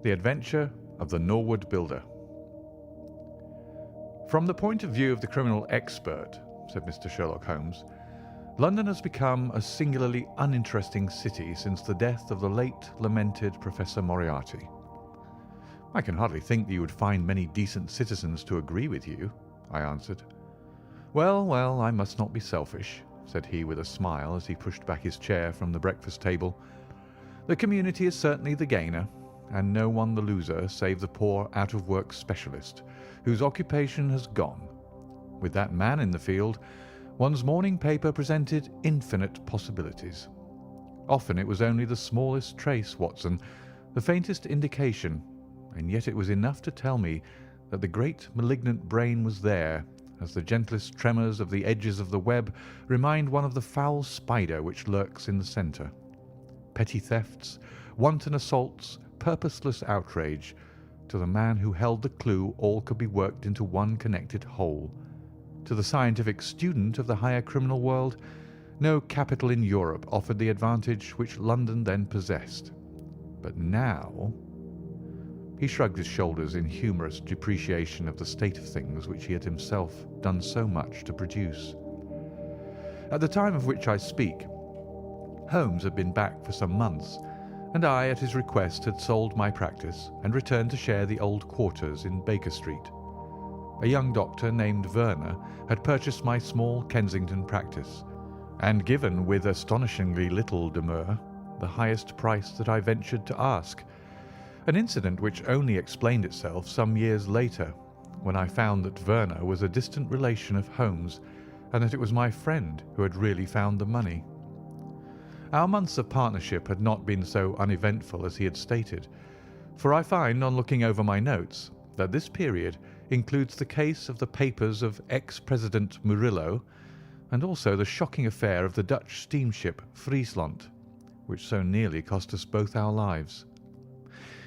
The Adventure of the Norwood Builder. From the point of view of the criminal expert, said Mr. Sherlock Holmes, London has become a singularly uninteresting city since the death of the late lamented Professor Moriarty. I can hardly think that you would find many decent citizens to agree with you, I answered. Well, well, I must not be selfish, said he with a smile as he pushed back his chair from the breakfast table. The community is certainly the gainer, and no one the loser save the poor out-of-work specialist, whose occupation has gone. With that man in the field, one's morning paper presented infinite possibilities. Often it was only the smallest trace, Watson, the faintest indication, and yet it was enough to tell me that the great malignant brain was there, as the gentlest tremors of the edges of the web remind one of the foul spider which lurks in the centre. Petty thefts, wanton assaults, purposeless outrage. To the man who held the clue, all could be worked into one connected whole. To the scientific student of the higher criminal world, no capital in Europe offered the advantage which London then possessed. But now... He shrugged his shoulders in humorous depreciation of the state of things which he had himself done so much to produce. At the time of which I speak, Holmes had been back for some months, and I, at his request, had sold my practice and returned to share the old quarters in Baker Street. A young doctor named Werner had purchased my small Kensington practice, and given with astonishingly little demur the highest price that I ventured to ask, an incident which only explained itself some years later, when I found that Werner was a distant relation of Holmes, and that it was my friend who had really found the money. Our months of partnership had not been so uneventful as he had stated, for I find, on looking over my notes, that this period includes the case of the papers of ex-President Murillo, and also the shocking affair of the Dutch steamship Friesland, which so nearly cost us both our lives.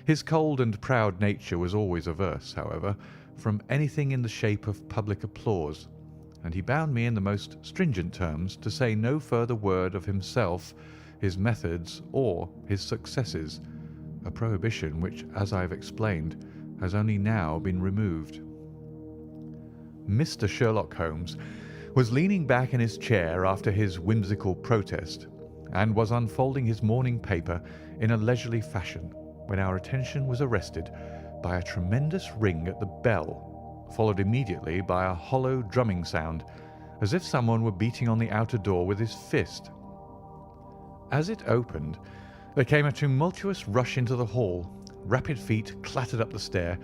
His cold and proud nature was always averse, however, from anything in the shape of public applause, and he bound me in the most stringent terms to say no further word of himself, his methods, or his successes, a prohibition which, as I have explained, has only now been removed. Mr. Sherlock Holmes was leaning back in his chair after his whimsical protest, and was unfolding his morning paper in a leisurely fashion, when our attention was arrested by a tremendous ring at the bell, followed immediately by a hollow drumming sound, as if someone were beating on the outer door with his fist. As it opened, there came a tumultuous rush into the hall, rapid feet clattered up the stair,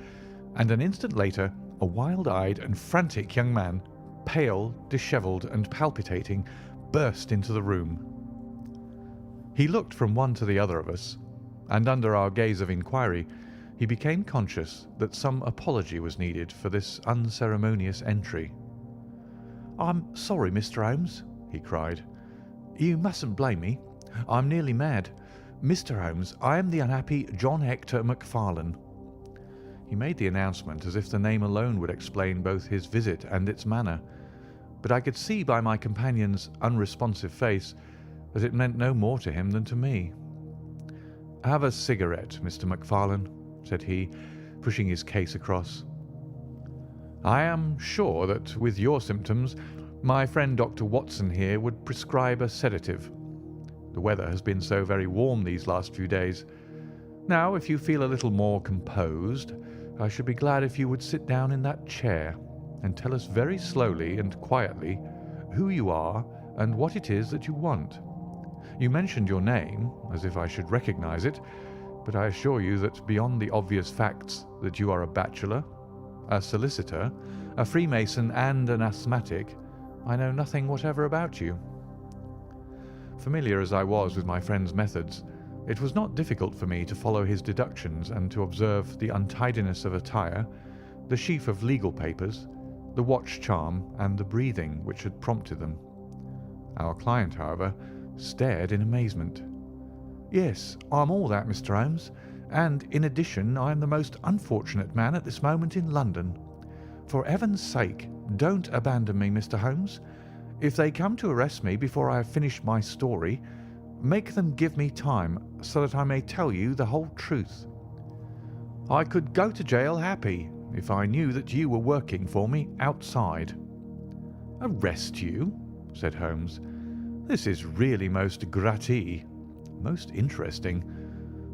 and an instant later a wild-eyed and frantic young man, pale, dishevelled, and palpitating, burst into the room. He looked from one to the other of us, and under our gaze of inquiry he became conscious that some apology was needed for this unceremonious entry. "I'm sorry, Mr. Holmes," he cried. "You mustn't blame me. I'm nearly mad. Mr. Holmes, I am the unhappy John Hector McFarlane." He made the announcement as if the name alone would explain both his visit and its manner, but I could see by my companion's unresponsive face that it meant no more to him than to me. "Have a cigarette, Mr. McFarlane," said he, pushing his case across. "I am sure that with your symptoms my friend Dr. Watson here would prescribe a sedative. The weather has been so very warm these last few days. Now, if you feel a little more composed, I should be glad if you would sit down in that chair and tell us very slowly and quietly who you are and what it is that you want. You mentioned your name, as if I should recognize it, but I assure you that beyond the obvious facts that you are a bachelor, a solicitor, a Freemason, and an asthmatic, I know nothing whatever about you." Familiar as I was with my friend's methods, it was not difficult for me to follow his deductions and to observe the untidiness of attire, the sheaf of legal papers, the watch charm, and the breathing which had prompted them. Our client, however, stared in amazement. "Yes, I'm all that, Mr. Holmes, and in addition I am the most unfortunate man at this moment in London. For heaven's sake, don't abandon me, Mr. Holmes. If they come to arrest me before I have finished my story, make them give me time so that I may tell you the whole truth." I could go to jail happy if I knew that you were working for me outside." "Arrest you?" said Holmes. "This is really most gratis, most interesting.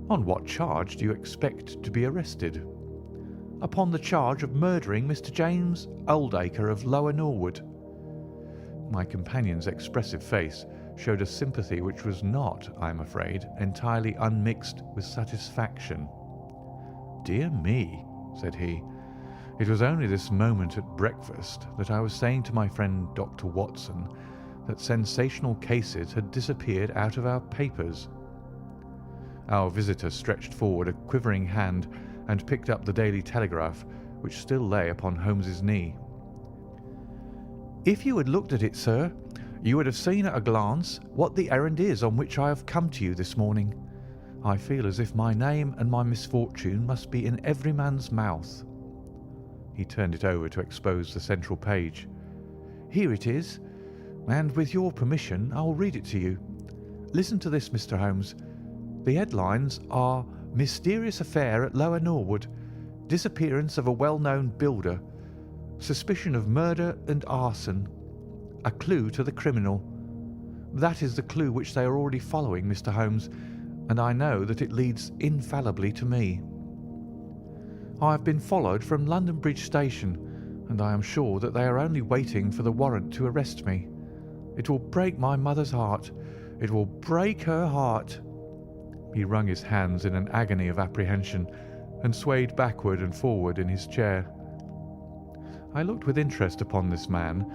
On what charge do you expect to be arrested?" "Upon the charge of murdering Mr. James Oldacre of Lower Norwood." My companion's expressive face showed a sympathy which was not, I am afraid, entirely unmixed with satisfaction. "Dear me," said he. "It was only this moment at breakfast that I was saying to my friend Dr. Watson that sensational cases had disappeared out of our papers." Our visitor stretched forward a quivering hand and picked up the Daily Telegraph, which still lay upon Holmes's knee. "If you had looked at it, sir, you would have seen at a glance what the errand is on which I have come to you this morning. I feel as if my name and my misfortune must be in every man's mouth." He turned it over to expose the central page. "Here it is, and with your permission I will read it to you. Listen to this, Mr. Holmes. The headlines are 'Mysterious Affair at Lower Norwood. Disappearance of a well-known builder. Suspicion of murder and arson. A clue to the criminal.' That is the clue which they are already following, Mr. Holmes, and I know that it leads infallibly to me. I have been followed from London Bridge Station, and I am sure that they are only waiting for the warrant to arrest me. It will break my mother's heart. It will break her heart." He wrung his hands in an agony of apprehension and swayed backward and forward in his chair. I looked with interest upon this man,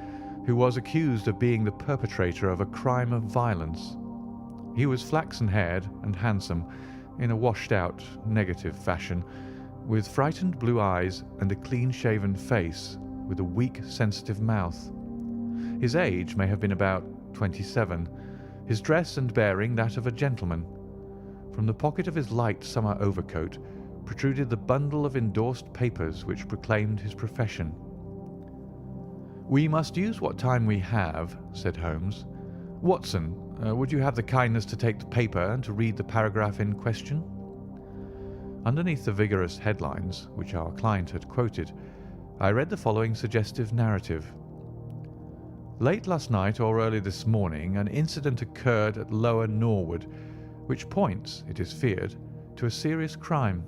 who was accused of being the perpetrator of a crime of violence. He was flaxen-haired and handsome, in a washed-out, negative fashion, with frightened blue eyes and a clean-shaven face, with a weak, sensitive mouth. His age may have been about 27, his dress and bearing that of a gentleman. From the pocket of his light summer overcoat protruded the bundle of endorsed papers which proclaimed his profession. "We must use what time we have," said Holmes. "Watson, would you have the kindness to take the paper and to read the paragraph in question?" Underneath the vigorous headlines, which our client had quoted, I read the following suggestive narrative. "Late last night or early this morning an incident occurred at Lower Norwood, which points, it is feared, to a serious crime.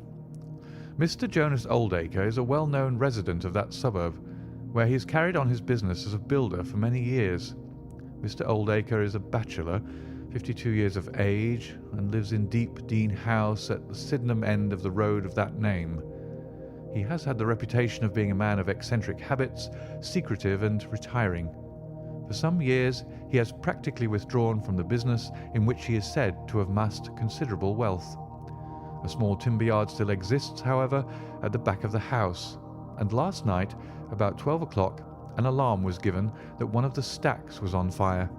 Mr. Jonas Oldacre is a well-known resident of that suburb, where he has carried on his business as a builder for many years. Mr. Oldacre is a bachelor, 52 years of age, and lives in Deep Dean House at the Sydenham end of the road of that name. He has had the reputation of being a man of eccentric habits, secretive and retiring. For some years he has practically withdrawn from the business in which he is said to have amassed considerable wealth. A small timber yard still exists, however, at the back of the house, and last night, about 12 o'clock, an alarm was given that one of the stacks was on fire.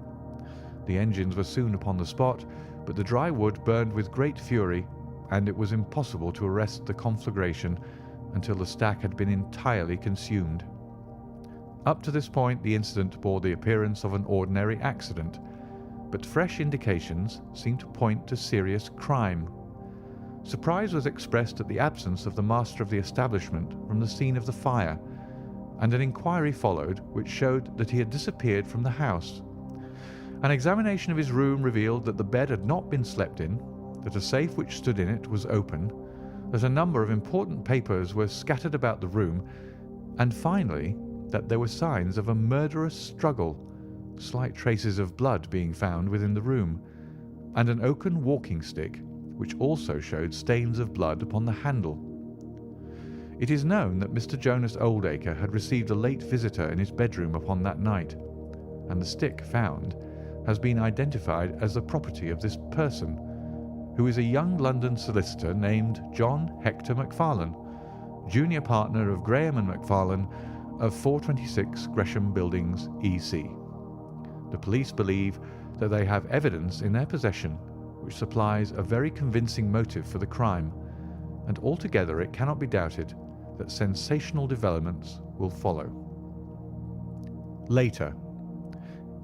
The engines were soon upon the spot, but the dry wood burned with great fury, and it was impossible to arrest the conflagration until the stack had been entirely consumed. Up to this point the incident bore the appearance of an ordinary accident, but fresh indications seemed to point to serious crime. Surprise was expressed at the absence of the master of the establishment from the scene of the fire, and an inquiry followed which showed that he had disappeared from the house. An examination of his room revealed that the bed had not been slept in, that a safe which stood in it was open, that a number of important papers were scattered about the room, and finally that there were signs of a murderous struggle, slight traces of blood being found within the room, and an oaken walking stick which also showed stains of blood upon the handle. It is known that Mr. Jonas Oldacre had received a late visitor in his bedroom upon that night, and the stick found has been identified as the property of this person, who is a young London solicitor named John Hector McFarlane, junior partner of Graham and McFarlane of 426 Gresham Buildings, E.C. The police believe that they have evidence in their possession which supplies a very convincing motive for the crime, and altogether it cannot be doubted that sensational developments will follow. Later.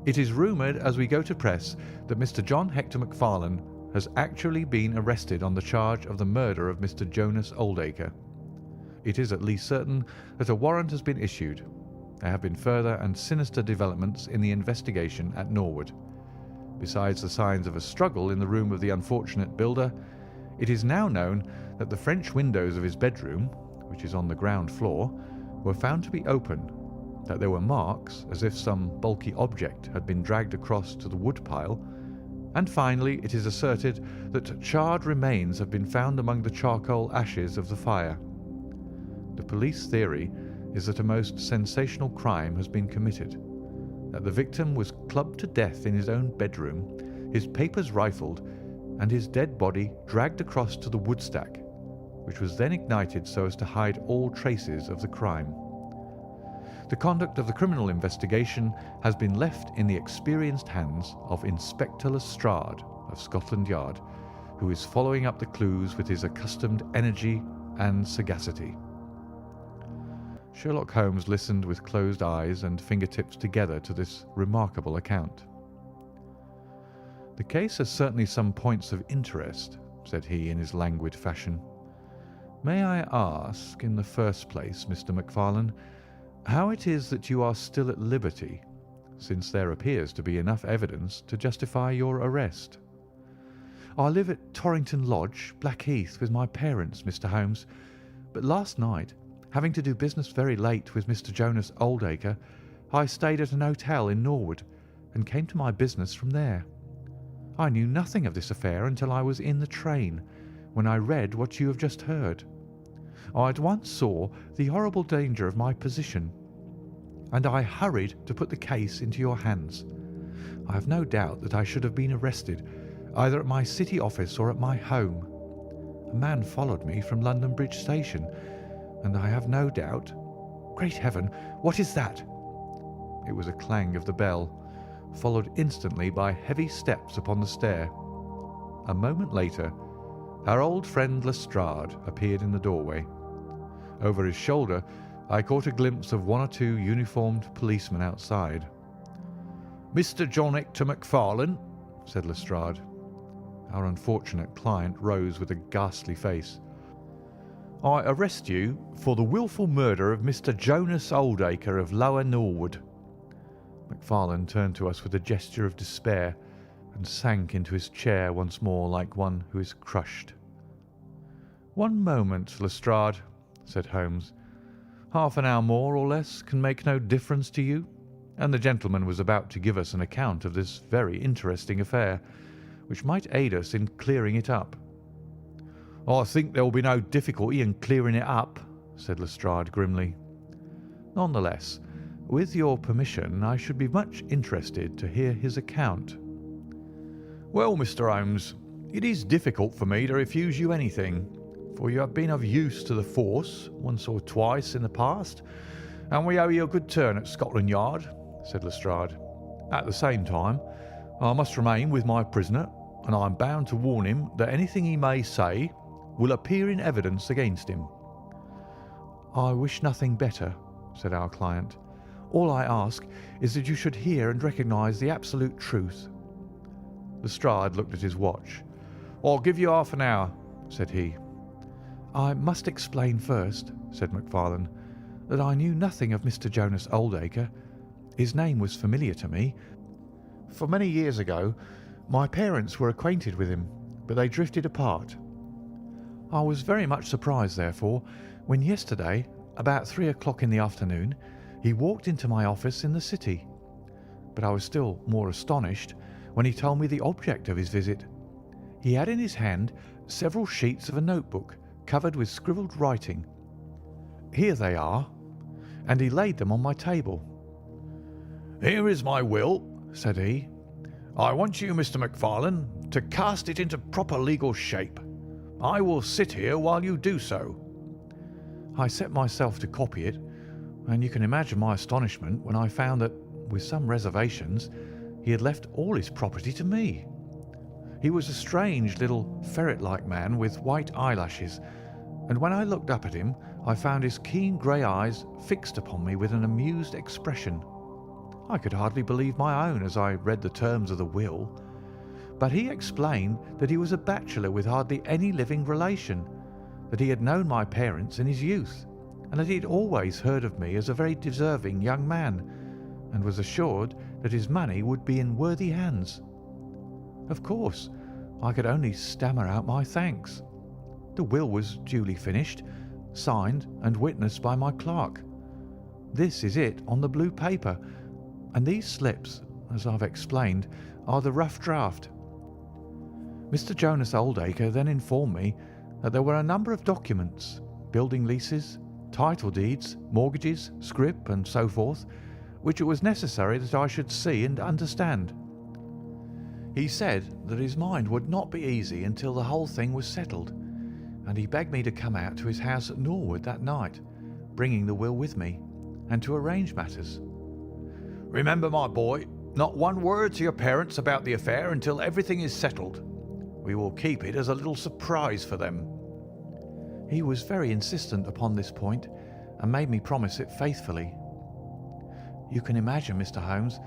It is rumoured as we go to press that Mr. John Hector McFarlane has actually been arrested on the charge of the murder of Mr. Jonas Oldacre, it is at least certain that a warrant has been issued. There have been further and sinister developments in the investigation at Norwood. Besides the signs of a struggle in the room of the unfortunate builder, it is now known that the French windows of his bedroom, which is on the ground floor, were found to be open, that there were marks as if some bulky object had been dragged across to the woodpile, and finally it is asserted that charred remains have been found among the charcoal ashes of the fire. The police theory is that a most sensational crime has been committed, that the victim was clubbed to death in his own bedroom, his papers rifled, and his dead body dragged across to the woodstack, which was then ignited so as to hide all traces of the crime. The conduct of the criminal investigation has been left in the experienced hands of Inspector Lestrade of Scotland Yard, who is following up the clues with his accustomed energy and sagacity. Sherlock Holmes listened with closed eyes and fingertips together to this remarkable account. "The case has certainly some points of interest," said he in his languid fashion. "May I ask, in the first place, Mr. McFarlane, how it is that you are still at liberty, since there appears to be enough evidence to justify your arrest?" "I live at Torrington Lodge, Blackheath, with my parents, Mr. Holmes, but last night, having to do business very late with Mr. Jonas Oldacre, I stayed at an hotel in Norwood and came to my business from there. I knew nothing of this affair until I was in the train, when I read what you have just heard. I at once saw the horrible danger of my position, and I hurried to put the case into your hands. I have no doubt that I should have been arrested, either at my city office or at my home. A man followed me from London Bridge Station, and I have no doubt— Great Heaven, what is that?" It was a clang of the bell, followed instantly by heavy steps upon the stair. A moment later, our old friend Lestrade appeared in the doorway. Over his shoulder, I caught a glimpse of one or two uniformed policemen outside. "Mr. John Hector McFarlane," said Lestrade. Our unfortunate client rose with a ghastly face. "I arrest you for the wilful murder of Mr. Jonas Oldacre of Lower Norwood." McFarlane turned to us with a gesture of despair and sank into his chair once more like one who is crushed. "One moment, Lestrade," said Holmes. "Half an hour more or less can make no difference to you, and the gentleman was about to give us an account of this very interesting affair, which might aid us in clearing it up." "I think there will be no difficulty in clearing it up," said Lestrade grimly. "None the less, with your permission, I should be much interested to hear his account." "Well, Mr. Holmes, it is difficult for me to refuse you anything, for you have been of use to the force once or twice in the past, and we owe you a good turn at Scotland Yard," said Lestrade. "At the same time, I must remain with my prisoner, and I am bound to warn him that anything he may say will appear in evidence against him." "I wish nothing better," said our client. "All I ask is that you should hear and recognise the absolute truth." Lestrade looked at his watch. "I'll give you half an hour," said he. "I must explain first," said McFarlane, "that I knew nothing of Mr. Jonas Oldacre. His name was familiar to me, for many years ago my parents were acquainted with him, but they drifted apart. I was very much surprised, therefore, when yesterday, about 3 o'clock in the afternoon, he walked into my office in the city. But I was still more astonished when he told me the object of his visit. He had in his hand several sheets of a notebook covered with scribbled writing. Here they are, and he laid them on my table. "Here is my will," said he. "I want you, Mr. McFarlane, to cast it into proper legal shape. I will sit here while you do so." I set myself to copy it, and you can imagine my astonishment when I found that, with some reservations, he had left all his property to me. He was a strange little ferret-like man with white eyelashes, and when I looked up at him, I found his keen grey eyes fixed upon me with an amused expression. I could hardly believe my own as I read the terms of the will, but he explained that he was a bachelor with hardly any living relation, that he had known my parents in his youth, and that he had always heard of me as a very deserving young man, and was assured that his money would be in worthy hands. Of course, I could only stammer out my thanks. The will was duly finished, signed and witnessed by my clerk. This is it on the blue paper, and these slips, as I've explained, are the rough draft. Mr. Jonas Oldacre then informed me that there were a number of documents, building leases, title deeds, mortgages, scrip, and so forth, which it was necessary that I should see and understand. He said that his mind would not be easy until the whole thing was settled, and he begged me to come out to his house at Norwood that night, bringing the will with me, and to arrange matters. "Remember, my boy, not one word to your parents about the affair until everything is settled. We will keep it as a little surprise for them." He was very insistent upon this point, and made me promise it faithfully. You can imagine, Mr. Holmes,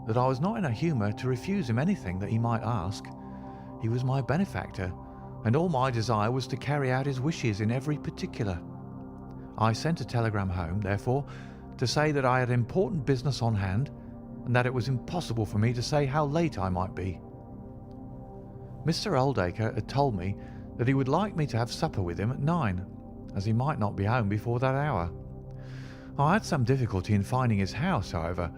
that I was not in a humour to refuse him anything that he might ask. He was my benefactor, and all my desire was to carry out his wishes in every particular. I sent a telegram home, therefore, to say that I had important business on hand, and that it was impossible for me to say how late I might be. Mr. Oldacre had told me that he would like me to have supper with him at 9, as he might not be home before that hour. I had some difficulty in finding his house, however,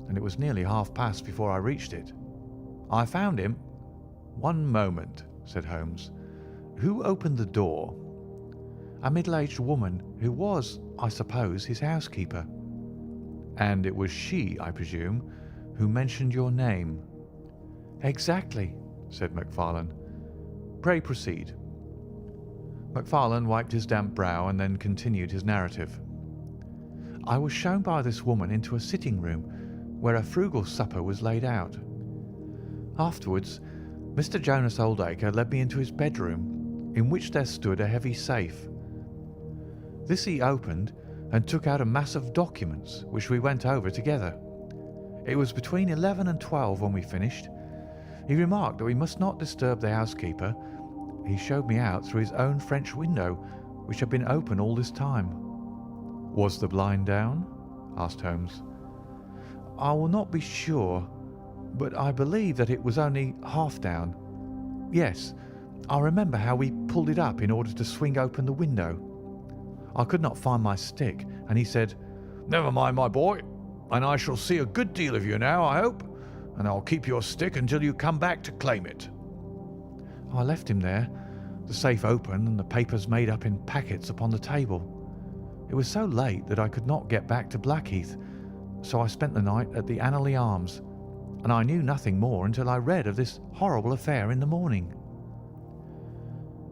and it was nearly past before I reached it. I found him— "One moment," said Holmes. "Who opened the door?" "A middle-aged woman who was, I suppose, his housekeeper." "And it was she, I presume, who mentioned your name?" "Exactly," said McFarlane. "Pray proceed." McFarlane wiped his damp brow and then continued his narrative. "I was shown by this woman into a sitting room where a frugal supper was laid out. Afterwards, Mr. Jonas Oldacre led me into his bedroom, in which there stood a heavy safe. This he opened and took out a mass of documents, which we went over together. It was between 11 and 12 when we finished. He remarked that we must not disturb the housekeeper. He showed me out through his own French window, which had been open all this time." "Was the blind down?" asked Holmes. "I will not be sure, but I believe that it was only half down. Yes, I remember how we pulled it up in order to swing open the window. I could not find my stick, and he said, 'Never mind, my boy, and I shall see a good deal of you now, I hope, and I'll keep your stick until you come back to claim it.' I left him there, the safe open and the papers made up in packets upon the table. It was so late that I could not get back to Blackheath, so I spent the night at the Anneley Arms, and I knew nothing more until I read of this horrible affair in the morning."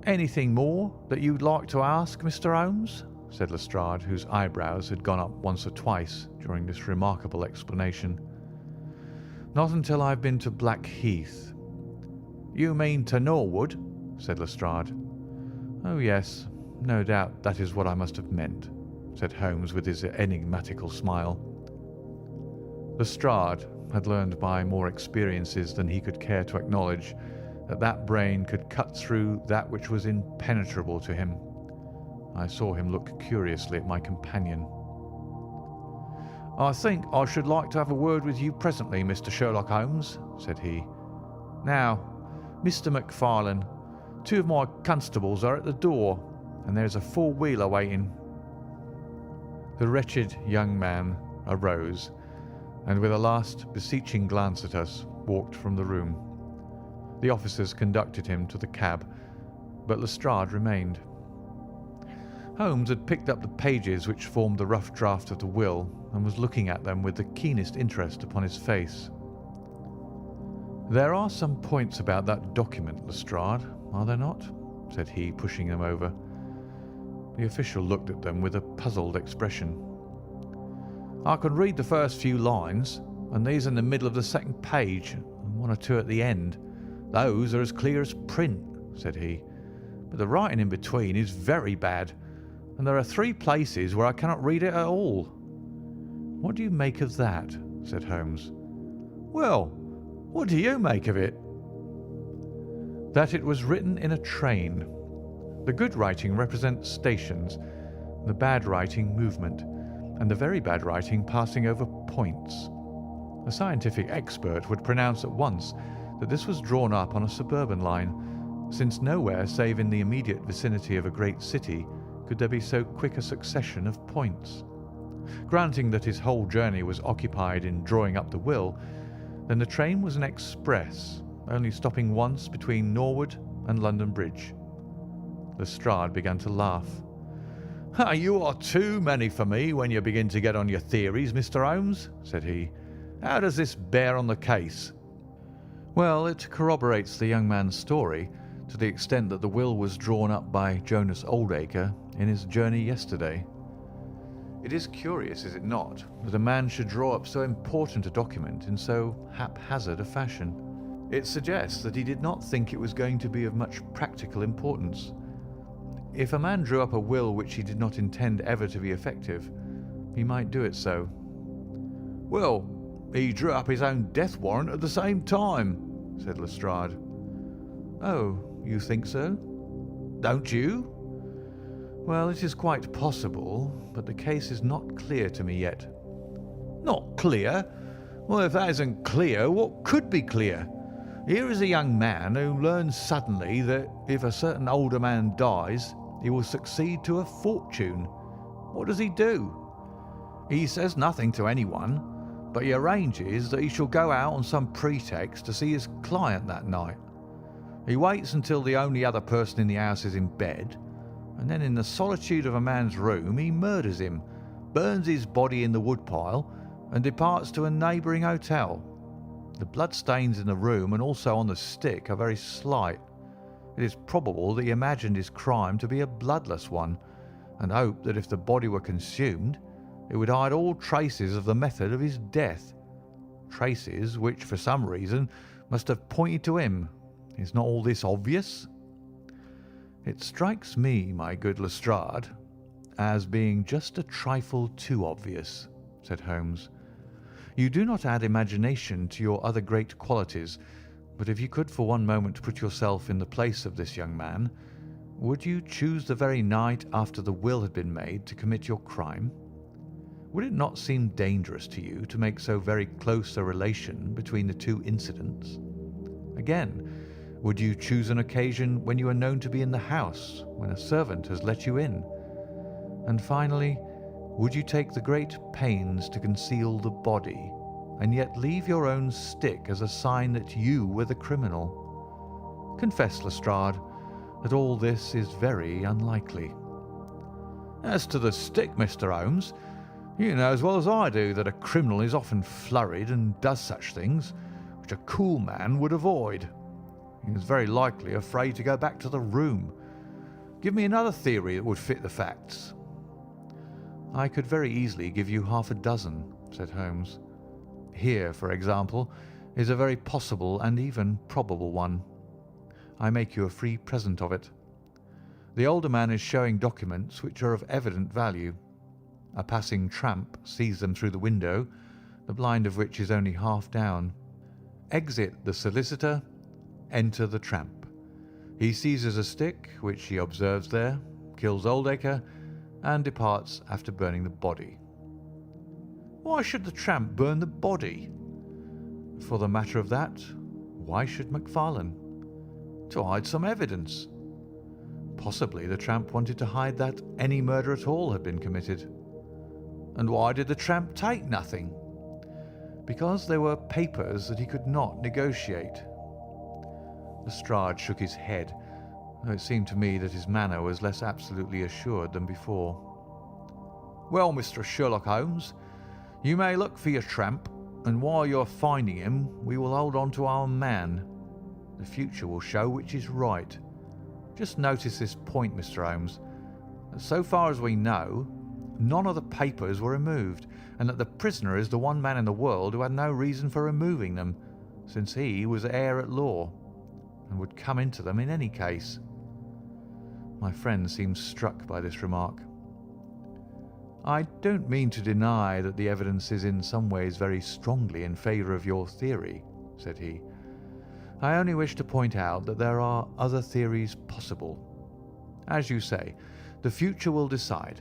"Anything more that you'd like to ask, Mr. Holmes?" said Lestrade, whose eyebrows had gone up once or twice during this remarkable explanation. "Not until I've been to Blackheath." "You mean to Norwood?" said Lestrade. "Oh, yes, no doubt that is what I must have meant," said Holmes with his enigmatical smile. Lestrade had learned by more experiences than he could care to acknowledge that brain could cut through that which was impenetrable to him. I saw him look curiously at my companion. "I think I should like to have a word with you presently, Mr. Sherlock Holmes," said he. "Now, Mr. McFarlane, 2 of my constables are at the door, and there's a 4-wheeler waiting." The wretched young man arose, and with a last beseeching glance at us, walked from the room. The officers conducted him to the cab, but Lestrade remained. Holmes had picked up the pages which formed the rough draft of the will, and was looking at them with the keenest interest upon his face. "There are some points about that document, Lestrade, are there not?" said he, pushing them over. The official looked at them with a puzzled expression. "I can read the first few lines, and these in the middle of the second page, and 1 or 2 at the end. Those are as clear as print," said he. "But the writing in between is very bad, and there are 3 places where I cannot read it at all." "What do you make of that?" said Holmes. "Well, what do you make of it?" "That it was written in a train. The good writing represents stations, the bad writing movement, and the very bad writing passing over points. A scientific expert would pronounce at once that this was drawn up on a suburban line, since nowhere save in the immediate vicinity of a great city could there be so quick a succession of points. Granting that his whole journey was occupied in drawing up the will, then the train was an express, only stopping once between Norwood and London Bridge. Lestrade began to laugh. "You are too many for me when you begin to get on your theories, Mr. Holmes," said he. "How does this bear on the case?" "Well, it corroborates the young man's story to the extent that the will was drawn up by Jonas Oldacre in his journey yesterday. It is curious, is it not, that a man should draw up so important a document in so haphazard a fashion? It suggests that he did not think it was going to be of much practical importance. If a man drew up a will which he did not intend ever to be effective, he might do it so." "Well, he drew up his own death warrant at the same time," said Lestrade. "Oh, you think so?" "Don't you?" "Well, it is quite possible, but the case is not clear to me yet." "Not clear? Well, if that isn't clear, what could be clear? Here is a young man who learns suddenly that if a certain older man dies, he will succeed to a fortune. What does he do? He says nothing to anyone, but he arranges that he shall go out on some pretext to see his client that night. He waits until the only other person in the house is in bed, and then in the solitude of a man's room he murders him, burns his body in the woodpile, and departs to a neighbouring hotel. The bloodstains in the room and also on the stick are very slight. It is probable that he imagined his crime to be a bloodless one, and hoped that if the body were consumed, it would hide all traces of the method of his death, traces which, for some reason, must have pointed to him. Is not all this obvious?" "It strikes me, my good Lestrade, as being just a trifle too obvious," said Holmes. "You do not add imagination to your other great qualities, but if you could for one moment put yourself in the place of this young man, would you choose the very night after the will had been made to commit your crime? Would it not seem dangerous to you to make so very close a relation between the two incidents? Again, would you choose an occasion when you are known to be in the house, when a servant has let you in? And finally, would you take the great pains to conceal the body, and yet leave your own stick as a sign that you were the criminal? Confess, Lestrade, that all this is very unlikely." "As to the stick, Mr. Holmes, you know as well as I do that a criminal is often flurried and does such things, which a cool man would avoid. He is very likely afraid to go back to the room. Give me another theory that would fit the facts." "I could very easily give you half a dozen," said Holmes. "Here, for example, is a very possible and even probable one. I make you a free present of it. The older man is showing documents which are of evident value. A passing tramp sees them through the window, the blind of which is only half down. Exit the solicitor, enter the tramp. He seizes a stick, which he observes there, kills Oldacre, and departs after burning the body." "Why should the tramp burn the body?" "For the matter of that, why should McFarlane?" "To hide some evidence." "Possibly the tramp wanted to hide that any murder at all had been committed." "And why did the tramp take nothing?" "Because there were papers that he could not negotiate." Lestrade shook his head, though it seemed to me that his manner was less absolutely assured than before. "Well, Mr. Sherlock Holmes, you may look for your tramp, and while you are finding him, we will hold on to our man. The future will show which is right. Just notice this point, Mr. Holmes, that so far as we know, none of the papers were removed, and that the prisoner is the one man in the world who had no reason for removing them, since he was heir at law, and would come into them in any case." My friend seemed struck by this remark. "I don't mean to deny that the evidence is in some ways very strongly in favour of your theory," said he. "I only wish to point out that there are other theories possible. As you say, the future will decide.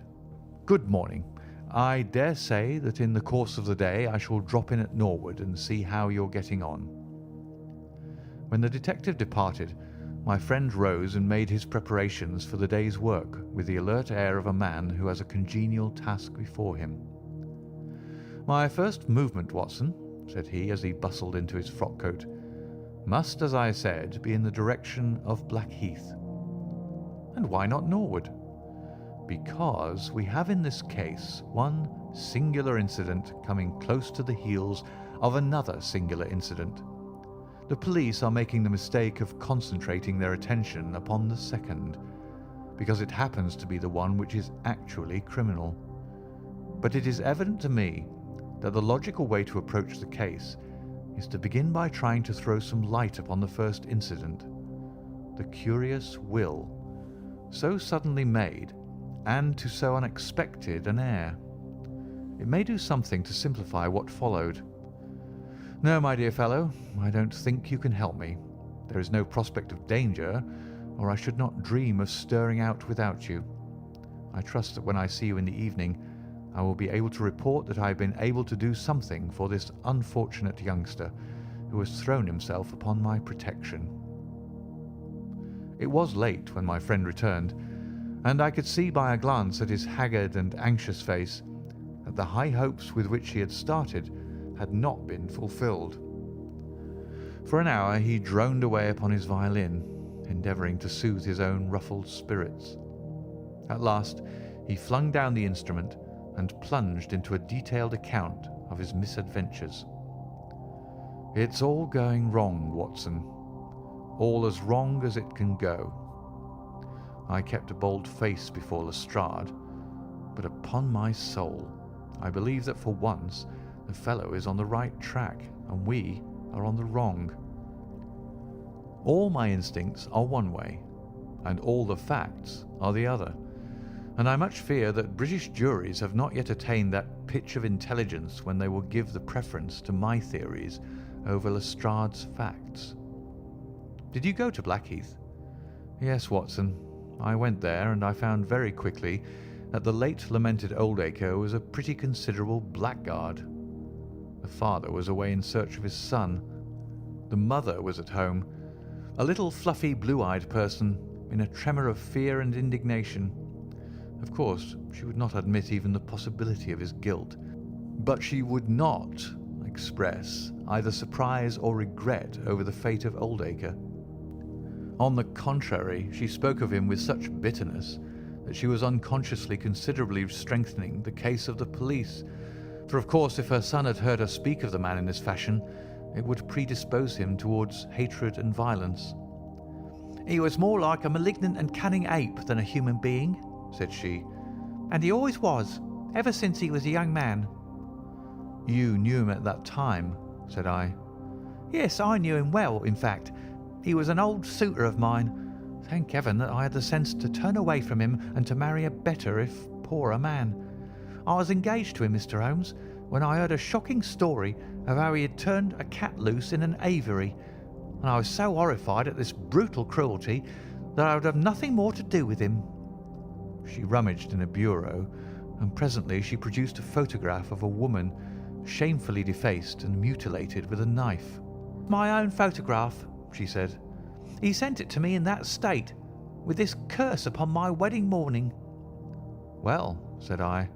Good morning. I dare say that in the course of the day I shall drop in at Norwood and see how you're getting on." When the detective departed, my friend rose and made his preparations for the day's work with the alert air of a man who has a congenial task before him. "My first movement, Watson," said he as he bustled into his frock coat, "must, as I said, be in the direction of Blackheath." "And why not Norwood?" "Because we have in this case one singular incident coming close to the heels of another singular incident. The police are making the mistake of concentrating their attention upon the second, because it happens to be the one which is actually criminal. But it is evident to me that the logical way to approach the case is to begin by trying to throw some light upon the first incident, the curious will, so suddenly made and to so unexpected an heir. It may do something to simplify what followed. No, my dear fellow, I don't think you can help me. There is no prospect of danger, or I should not dream of stirring out without you. I trust that when I see you in the evening, I will be able to report that I have been able to do something for this unfortunate youngster who has thrown himself upon my protection." It was late when my friend returned, and I could see by a glance at his haggard and anxious face that the high hopes with which he had started had not been fulfilled. For an hour he droned away upon his violin, endeavouring to soothe his own ruffled spirits. At last he flung down the instrument and plunged into a detailed account of his misadventures. "It's all going wrong, Watson, all as wrong as it can go. I kept a bold face before Lestrade, but upon my soul, I believe that for once the fellow is on the right track and we are on the wrong. All my instincts are one way, and all the facts are the other, and I much fear that British juries have not yet attained that pitch of intelligence when they will give the preference to my theories over Lestrade's facts. Did you go to Blackheath?" "Yes, Watson. I went there, and I found very quickly that the late lamented Oldacre was a pretty considerable blackguard. The father was away in search of his son. The mother was at home, a little fluffy blue-eyed person in a tremor of fear and indignation. Of course, she would not admit even the possibility of his guilt, but she would not express either surprise or regret over the fate of Oldacre. On the contrary, she spoke of him with such bitterness that she was unconsciously considerably strengthening the case of the police, for of course if her son had heard her speak of the man in this fashion, it would predispose him towards hatred and violence. "He was more like a malignant and cunning ape than a human being," said she, "and he always was, ever since he was a young man." "You knew him at that time?" said I. "Yes, I knew him well, in fact. He was an old suitor of mine. Thank heaven that I had the sense to turn away from him and to marry a better, if poorer, man. I was engaged to him, Mr. Holmes, when I heard a shocking story of how he had turned a cat loose in an aviary, and I was so horrified at this brutal cruelty that I would have nothing more to do with him." She rummaged in a bureau, and presently she produced a photograph of a woman shamefully defaced and mutilated with a knife. "My own photograph," she said. "He sent it to me in that state, with this curse upon my wedding morning." "Well," said I,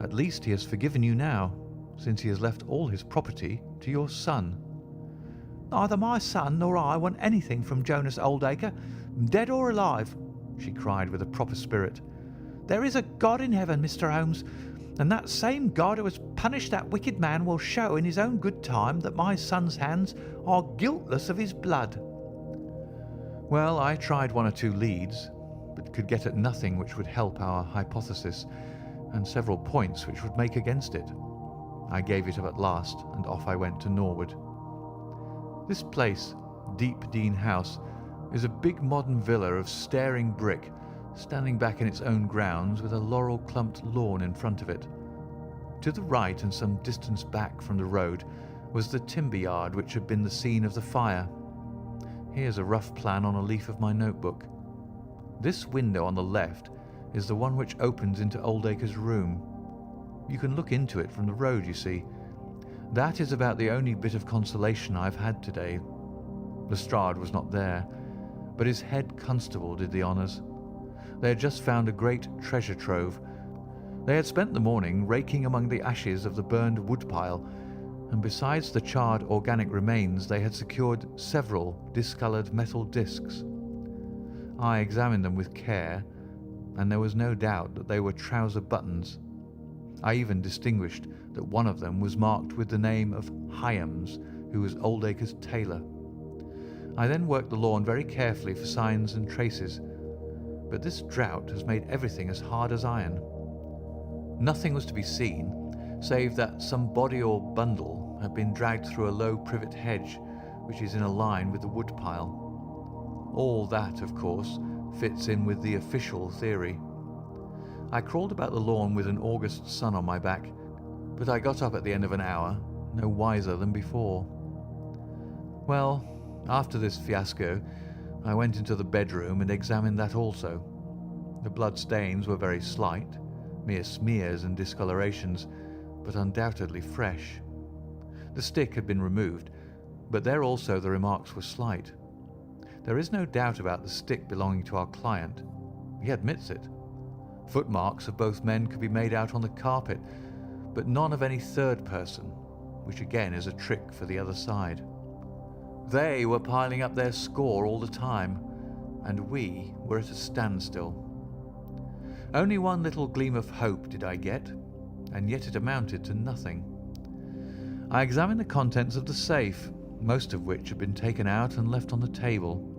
"at least he has forgiven you now, since he has left all his property to your son." "Neither my son nor I want anything from Jonas Oldacre, dead or alive," she cried with a proper spirit. "There is a God in heaven, Mr. Holmes, and that same God who has punished that wicked man will show in his own good time that my son's hands are guiltless of his blood." Well, I tried one or two leads, but could get at nothing which would help our hypothesis, and several points which would make against it. I gave it up at last, and off I went to Norwood. This place, Deep Dean House, is a big modern villa of staring brick, standing back in its own grounds with a laurel-clumped lawn in front of it. To the right and some distance back from the road was the timber yard which had been the scene of the fire. Here's a rough plan on a leaf of my notebook. This window on the left is the one which opens into Oldacre's room. You can look into it from the road, you see. That is about the only bit of consolation I've had today. Lestrade was not there, but his head constable did the honours. They had just found a great treasure trove. They had spent the morning raking among the ashes of the burned woodpile, and besides the charred organic remains they had secured several discoloured metal discs. I examined them with care, and there was no doubt that they were trouser buttons. I even distinguished that one of them was marked with the name of Hyams, who was Oldacre's tailor. I then worked the lawn very carefully for signs and traces, but this drought has made everything as hard as iron. Nothing was to be seen, save that some body or bundle had been dragged through a low privet hedge, which is in a line with the woodpile. All that, of course, fits in with the official theory. I crawled about the lawn with an August sun on my back, but I got up at the end of an hour, no wiser than before. Well, after this fiasco, I went into the bedroom and examined that also. The blood stains were very slight, mere smears and discolorations, but undoubtedly fresh. The stick had been removed, but there also the remarks were slight. There is no doubt about the stick belonging to our client. He admits it. Footmarks of both men could be made out on the carpet, but none of any third person, which again is a trick for the other side. They were piling up their score all the time, and we were at a standstill. Only one little gleam of hope did I get, and yet it amounted to nothing. I examined the contents of the safe, most of which had been taken out and left on the table.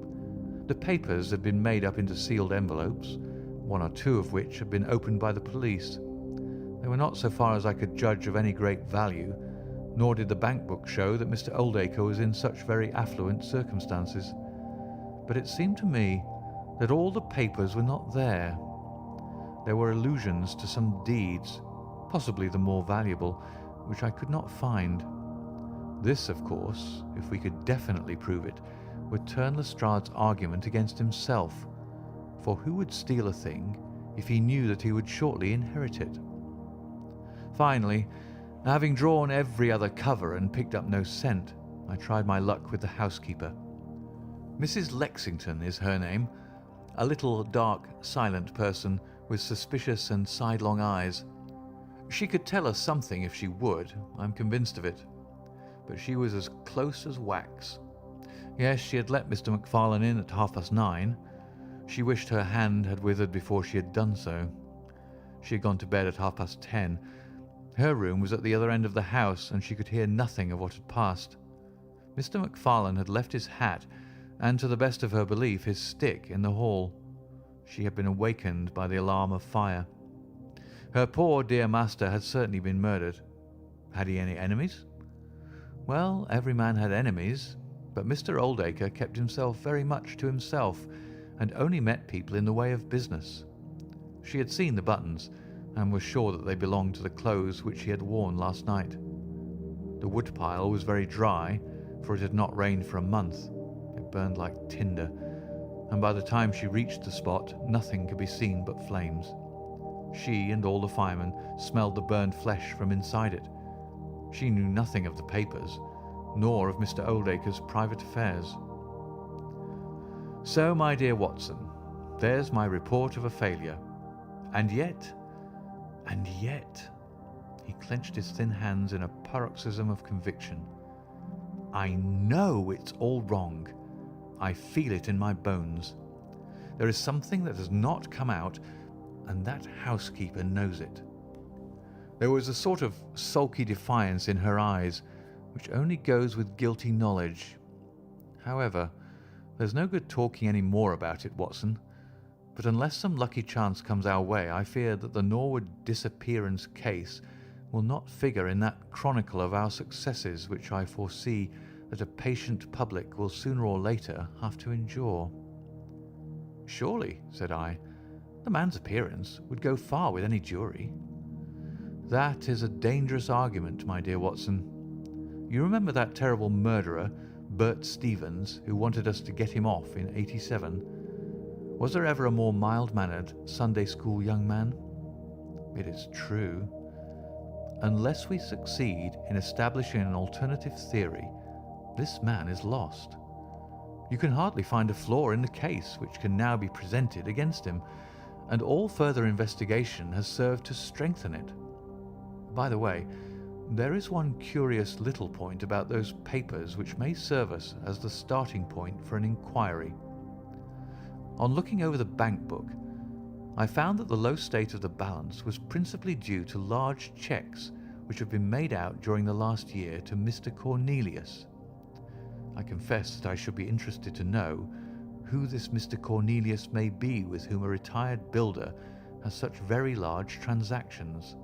The papers had been made up into sealed envelopes, one or two of which had been opened by the police. They were not, so far as I could judge, of any great value, nor did the bank book show that Mr. Oldacre was in such very affluent circumstances. But it seemed to me that all the papers were not there. There were allusions to some deeds, possibly the more valuable, which I could not find. This, of course, if we could definitely prove it, would turn Lestrade's argument against himself, for who would steal a thing if he knew that he would shortly inherit it? Finally, having drawn every other cover and picked up no scent, I tried my luck with the housekeeper. Mrs. Lexington is her name, a little dark, silent person with suspicious and sidelong eyes. She could tell us something if she would, I'm convinced of it, but she was as close as wax. Yes, she had let Mr. McFarlane in at 9:30. She wished her hand had withered before she had done so. She had gone to bed at 10:30. Her room was at the other end of the house, and she could hear nothing of what had passed. Mr. McFarlane had left his hat, and to the best of her belief, his stick in the hall. She had been awakened by the alarm of fire. Her poor dear master had certainly been murdered. Had he any enemies? Well, every man had enemies, but Mr. Oldacre kept himself very much to himself, and only met people in the way of business. She had seen the buttons, and was sure that they belonged to the clothes which he had worn last night. The woodpile was very dry, for it had not rained for a month. It burned like tinder, and by the time she reached the spot, nothing could be seen but flames. She and all the firemen smelled the burned flesh from inside it. She knew nothing of the papers, nor of Mr. Oldacre's private affairs. So, my dear Watson, there's my report of a failure. And yet, he clenched his thin hands in a paroxysm of conviction. I know it's all wrong. I feel it in my bones. There is something that has not come out, and that housekeeper knows it. There was a sort of sulky defiance in her eyes, which only goes with guilty knowledge. However, there's no good talking any more about it, Watson, but unless some lucky chance comes our way, I fear that the Norwood disappearance case will not figure in that chronicle of our successes which I foresee that a patient public will sooner or later have to endure. Surely, said I, the man's appearance would go far with any jury. That is a dangerous argument, my dear Watson. You remember that terrible murderer, Bert Stevens, who wanted us to get him off in '87? Was there ever a more mild-mannered Sunday school young man? It is true. Unless we succeed in establishing an alternative theory, this man is lost. You can hardly find a flaw in the case which can now be presented against him, and all further investigation has served to strengthen it. By the way, there is one curious little point about those papers which may serve us as the starting point for an inquiry. On looking over the bank book, I found that the low state of the balance was principally due to large cheques which have been made out during the last year to Mr. Cornelius. I confess that I should be interested to know who this Mr. Cornelius may be with whom a retired builder has such very large transactions.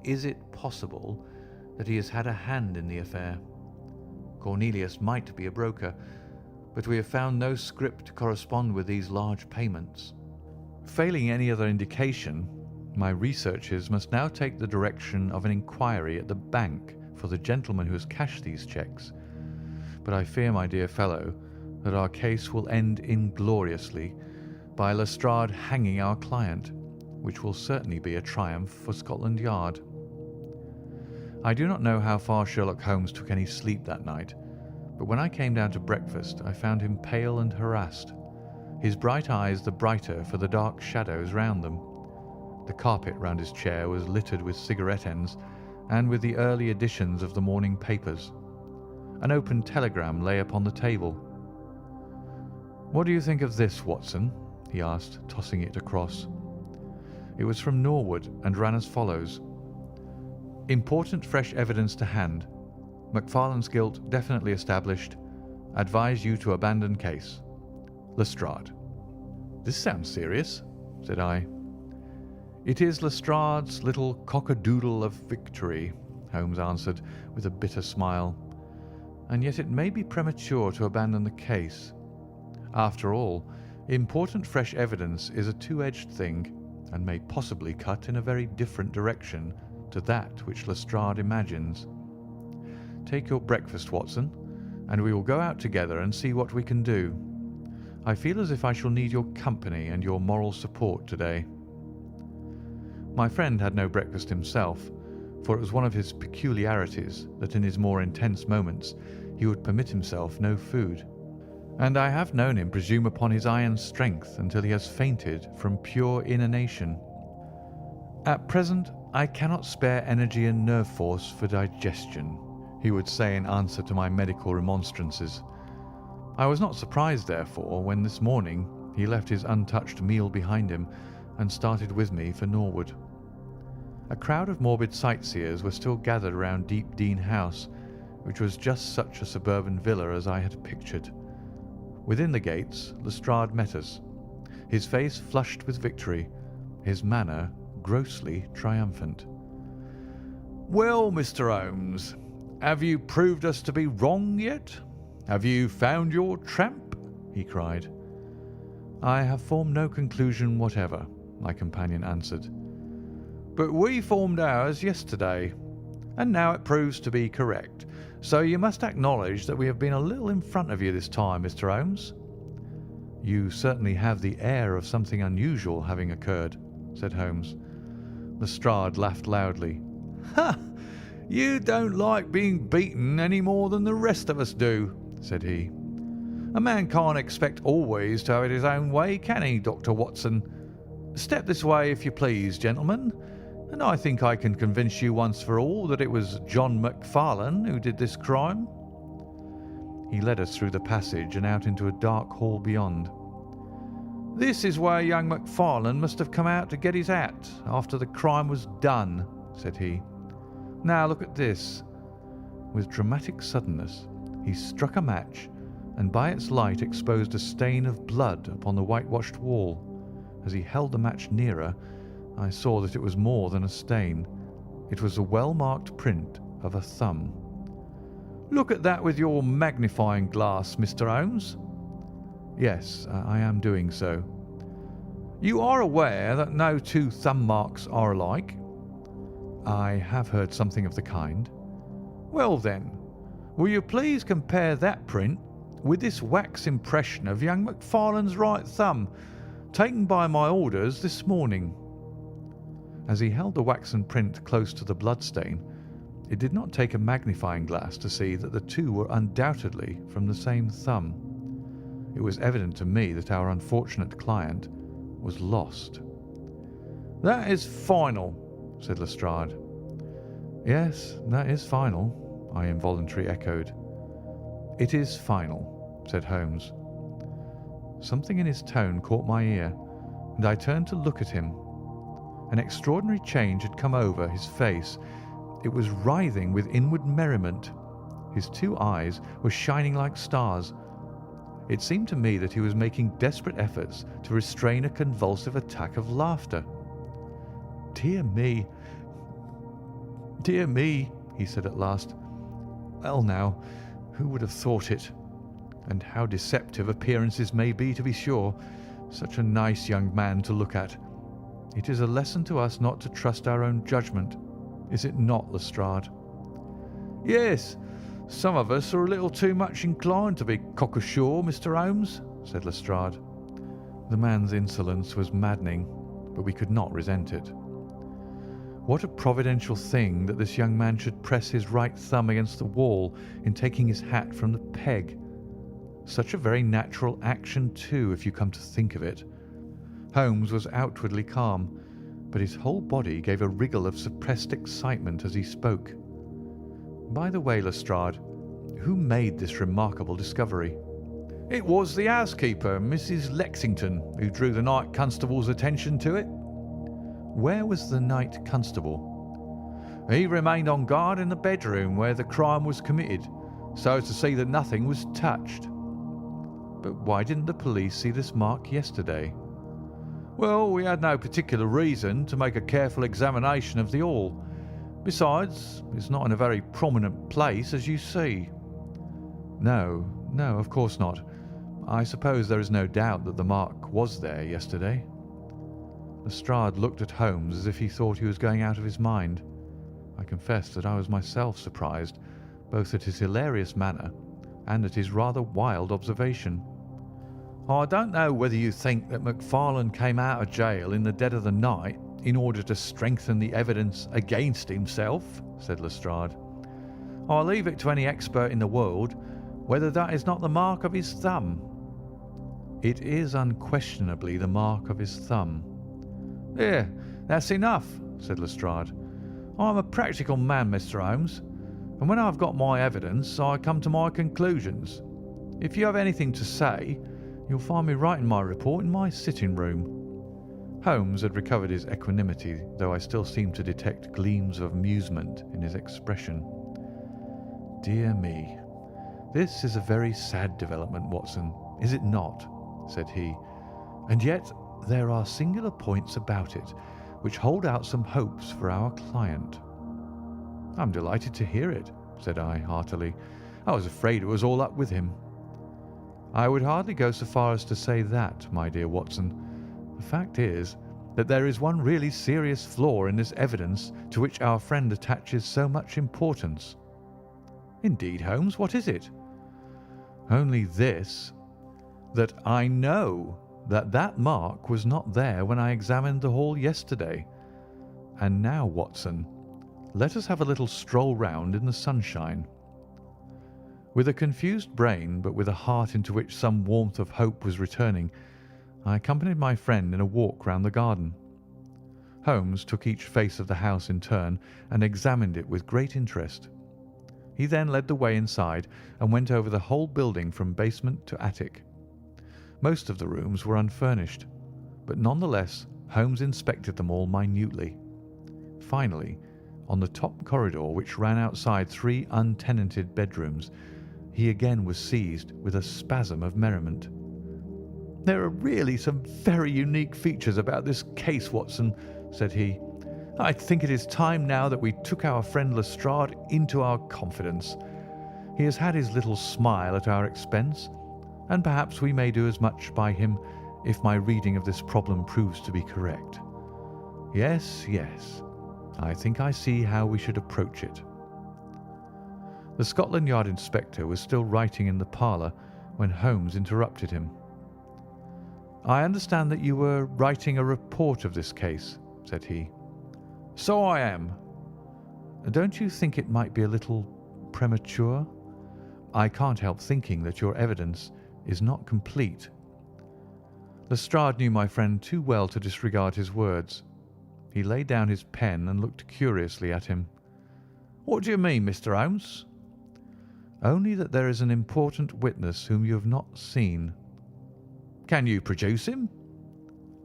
Is it possible that he has had a hand in the affair? Cornelius might be a broker, but we have found no scrip to correspond with these large payments. Failing any other indication, my researches must now take the direction of an inquiry at the bank for the gentleman who has cashed these cheques. But I fear, my dear fellow, that our case will end ingloriously by Lestrade hanging our client, which will certainly be a triumph for Scotland Yard. I do not know how far Sherlock Holmes took any sleep that night, but when I came down to breakfast I found him pale and harassed, his bright eyes the brighter for the dark shadows round them. The carpet round his chair was littered with cigarette ends and with the early editions of the morning papers. An open telegram lay upon the table. "What do you think of this, Watson?" he asked, tossing it across. It was from Norwood and ran as follows: "Important fresh evidence to hand. McFarlane's guilt definitely established. Advise you to abandon case. Lestrade." "This sounds serious," said I. "It is Lestrade's little cock-a-doodle of victory," Holmes answered with a bitter smile. "And yet it may be premature to abandon the case. After all, important fresh evidence is a two-edged thing, and may possibly cut in a very different direction to that which Lestrade imagines. Take your breakfast, Watson, and we will go out together and see what we can do. I feel as if I shall need your company and your moral support today." My friend had no breakfast himself, for it was one of his peculiarities that in his more intense moments he would permit himself no food, and I have known him presume upon his iron strength until he has fainted from pure inanition. "At present I cannot spare energy and nerve force for digestion," he would say in answer to my medical remonstrances. I was not surprised, therefore, when this morning he left his untouched meal behind him and started with me for Norwood. A crowd of morbid sightseers were still gathered around Deep Dean House, which was just such a suburban villa as I had pictured. Within the gates Lestrade met us, his face flushed with victory, his manner grossly triumphant. "Well, Mr. Holmes, have you proved us to be wrong yet? Have you found your tramp?" he cried. "I have formed no conclusion whatever," my companion answered. "But we formed ours yesterday, and now it proves to be correct. So you must acknowledge that we have been a little in front of you this time, Mr. Holmes." "You certainly have the air of something unusual having occurred," said Holmes. Lestrade laughed loudly. "Ha! You don't like being beaten any more than the rest of us do," said he. "A man can't expect always to have it his own way, can he, Dr. Watson? Step this way, if you please, gentlemen, and I think I can convince you once for all that it was John McFarlane who did this crime." He led us through the passage and out into a dark hall beyond. "This is where young McFarlane must have come out to get his hat after the crime was done," said he. "Now look at this." With dramatic suddenness he struck a match, and by its light exposed a stain of blood upon the whitewashed wall. As he held the match nearer, I saw that it was more than a stain. It was the well-marked print of a thumb. "Look at that with your magnifying glass, Mr. Holmes." "Yes, I am doing so." "You are aware that no two thumb marks are alike?" "I have heard something of the kind." "Well then, will you please compare that print with this wax impression of young McFarlane's right thumb, taken by my orders this morning." As he held the waxen print close to the bloodstain, it did not take a magnifying glass to see that the two were undoubtedly from the same thumb. It was evident to me that our unfortunate client was lost. "That is final," said Lestrade. "Yes, that is final," I involuntarily echoed. "It is final," said Holmes. Something in his tone caught my ear, and I turned to look at him. An extraordinary change had come over his face. It was writhing with inward merriment. His two eyes were shining like stars. It seemed to me that he was making desperate efforts to restrain a convulsive attack of laughter. "Dear me, dear me," he said at last. "Well now, who would have thought it? And how deceptive appearances may be, to be sure. Such a nice young man to look at. It is a lesson to us not to trust our own judgment, is it not, Lestrade?" "Yes, some of us are a little too much inclined to be cockasure, Mr. Holmes," said Lestrade. The man's insolence was maddening, but we could not resent it. What a providential thing that this young man should press his right thumb against the wall in taking his hat from the peg. Such a very natural action, too, if you come to think of it. Holmes was outwardly calm, but his whole body gave a wriggle of suppressed excitement as he spoke. "By the way, Lestrade, who made this remarkable discovery?" "It was the housekeeper, Mrs. Lexington, who drew the night constable's attention to it." "Where was the night constable?" "He remained on guard in the bedroom where the crime was committed, so as to see that nothing was touched." "But why didn't the police see this mark yesterday?" "Well, we had no particular reason to make a careful examination of the hall. Besides, it's not in a very prominent place, as you see." No, of course not. I suppose there is no doubt that the mark was there yesterday." Lestrade looked at Holmes as if he thought he was going out of his mind. I confess that I was myself surprised, both at his hilarious manner and at his rather wild observation. "I don't know whether you think that McFarlane came out of jail in the dead of the night in order to strengthen the evidence against himself," said Lestrade. "I leave it to any expert in the world whether that is not the mark of his thumb." "It is unquestionably the mark of his thumb." "There, that's enough," said Lestrade. "I'm a practical man, Mr. Holmes, and when I've got my evidence I come to my conclusions. If you have anything to say, you'll find me writing my report in my sitting room." Holmes had recovered his equanimity, though I still seemed to detect gleams of amusement in his expression. "Dear me, this is a very sad development, Watson, is it not?" said he. "And yet there are singular points about it which hold out some hopes for our client." "I'm delighted to hear it," said I heartily. "I was afraid it was all up with him." "I would hardly go so far as to say that, my dear Watson. The fact is that there is one really serious flaw in this evidence to which our friend attaches so much importance." "Indeed, Holmes, what is it?" "Only this, that I know that mark was not there when I examined the hall yesterday. And now, Watson, let us have a little stroll round in the sunshine." With a confused brain, but with a heart into which some warmth of hope was returning, I accompanied my friend in a walk round the garden. Holmes took each face of the house in turn and examined it with great interest. He then led the way inside and went over the whole building from basement to attic. Most of the rooms were unfurnished, but none the less Holmes inspected them all minutely. Finally, on the top corridor which ran outside 3 untenanted bedrooms, he again was seized with a spasm of merriment. "There are really some very unique features about this case, Watson," said he. "I think it is time now that we took our friend Lestrade into our confidence. He has had his little smile at our expense, and perhaps we may do as much by him if my reading of this problem proves to be correct. Yes, I think I see how we should approach it." The Scotland Yard inspector was still writing in the parlour when Holmes interrupted him. "I understand that you were writing a report of this case," said he. "So I am." "Don't you think it might be a little premature? I can't help thinking that your evidence is not complete." Lestrade knew my friend too well to disregard his words. He laid down his pen and looked curiously at him. "What do you mean, Mr. Holmes?" "Only that there is an important witness whom you have not seen." "Can you produce him?"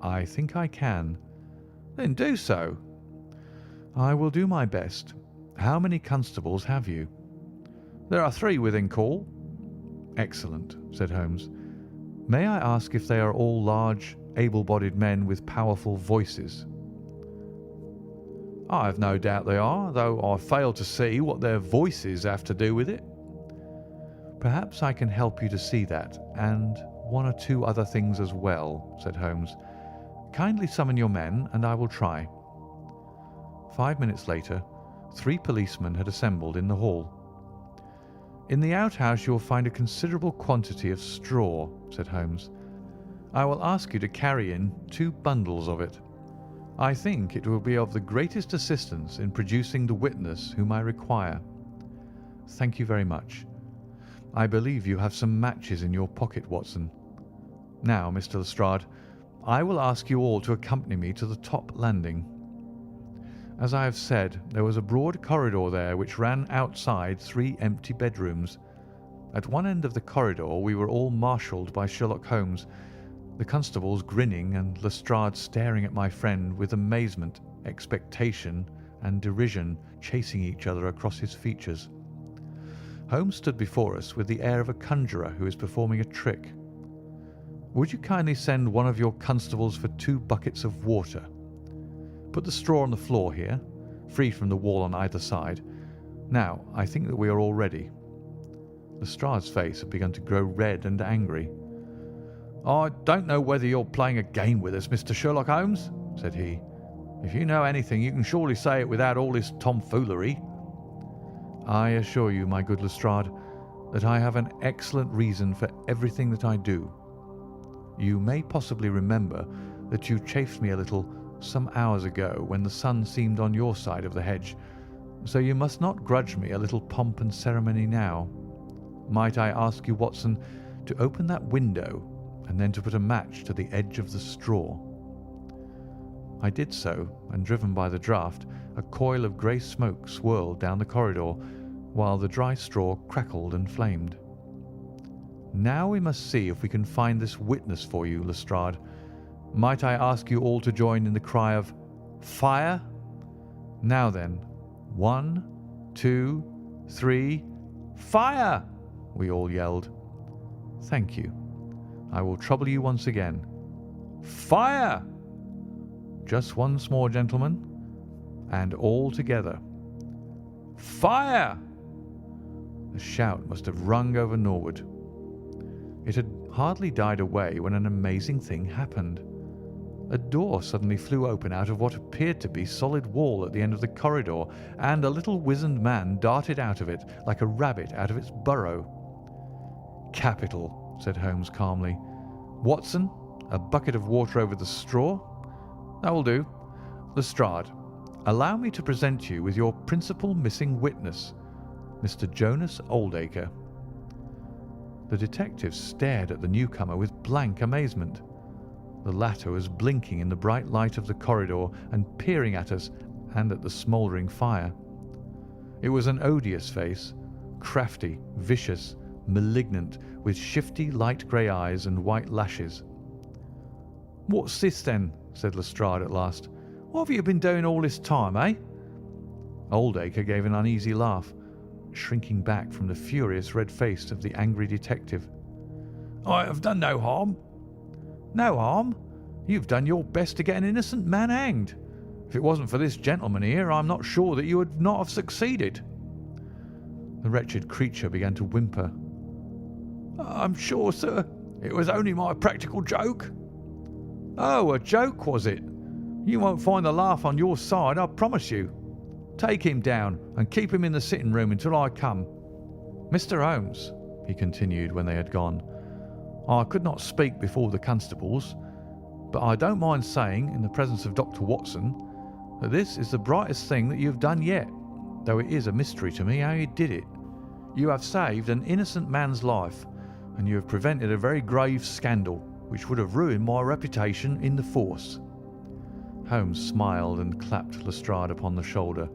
"I think I can." "Then do so." "I will do my best. How many constables have you?" "There are 3 within call." "Excellent," said Holmes. "May I ask if they are all large, able-bodied men with powerful voices?" "I have no doubt they are, though I fail to see what their voices have to do with it." "Perhaps I can help you to see that, and 1 or 2 other things as well," said Holmes. "Kindly summon your men, and I will try." 5 minutes later, 3 policemen had assembled in the hall. "In the outhouse you will find a considerable quantity of straw," said Holmes. "I will ask you to carry in 2 bundles of it. I think it will be of the greatest assistance in producing the witness whom I require." "Thank you very much. I believe you have some matches in your pocket, Watson. Now, Mr. Lestrade, I will ask you all to accompany me to the top landing. As I have said, there was a broad corridor there which ran outside 3 empty bedrooms. At one end of the corridor we were all marshalled by Sherlock Holmes, the constables grinning and Lestrade staring at my friend with amazement, expectation, and derision chasing each other across his features. Holmes stood before us with the air of a conjurer who is performing a trick. "Would you kindly send one of your constables for 2 buckets of water? Put the straw on the floor here, free from the wall on either side. Now, I think that we are all ready." Lestrade's face had begun to grow red and angry. "I don't know whether you're playing a game with us, Mr. Sherlock Holmes," said he. "If you know anything, you can surely say it without all this tomfoolery." "I assure you, my good Lestrade, that I have an excellent reason for everything that I do. You may possibly remember that you chaffed me a little some hours ago when the sun seemed on your side of the hedge, so you must not grudge me a little pomp and ceremony now. Might I ask you, Watson, to open that window and then to put a match to the edge of the straw?" I did so, and driven by the draught, a coil of grey smoke swirled down the corridor, while the dry straw crackled and flamed. "Now we must see if we can find this witness for you, Lestrade. Might I ask you all to join in the cry of 'Fire'? Now then, 1, 2, 3, fire!" we all yelled. "Thank you. I will trouble you once again. Fire! Just once more, gentlemen, and all together. Fire!" The shout must have rung over Norwood. It had hardly died away when an amazing thing happened. A door suddenly flew open out of what appeared to be solid wall at the end of the corridor, and a little wizened man darted out of it like a rabbit out of its burrow. "Capital," said Holmes calmly. "Watson, a bucket of water over the straw. That will do. Lestrade, allow me to present you with your principal missing witness, Mr. Jonas Oldacre." The detective stared at the newcomer with blank amazement. The latter was blinking in the bright light of the corridor and peering at us and at the smouldering fire. It was an odious face, crafty, vicious, malignant, with shifty light grey eyes and white lashes. "What's this, then?" said Lestrade at last. "What have you been doing all this time, eh?" Oldacre gave an uneasy laugh, shrinking back from the furious red face of the angry detective. "I have done no harm." "No harm? You've done your best to get an innocent man hanged. If it wasn't for this gentleman here, I'm not sure that you would not have succeeded." The wretched creature began to whimper. "I'm sure, sir, it was only my practical joke." "Oh, a joke, was it? You won't find the laugh on your side, I promise you. Take him down and keep him in the sitting room until I come. Mr. Holmes," he continued when they had gone, "I could not speak before the constables, but I don't mind saying, in the presence of Dr. Watson, that this is the brightest thing that you have done yet, though it is a mystery to me how you did it. You have saved an innocent man's life, and you have prevented a very grave scandal, which would have ruined my reputation in the force." Holmes smiled and clapped Lestrade upon the shoulder.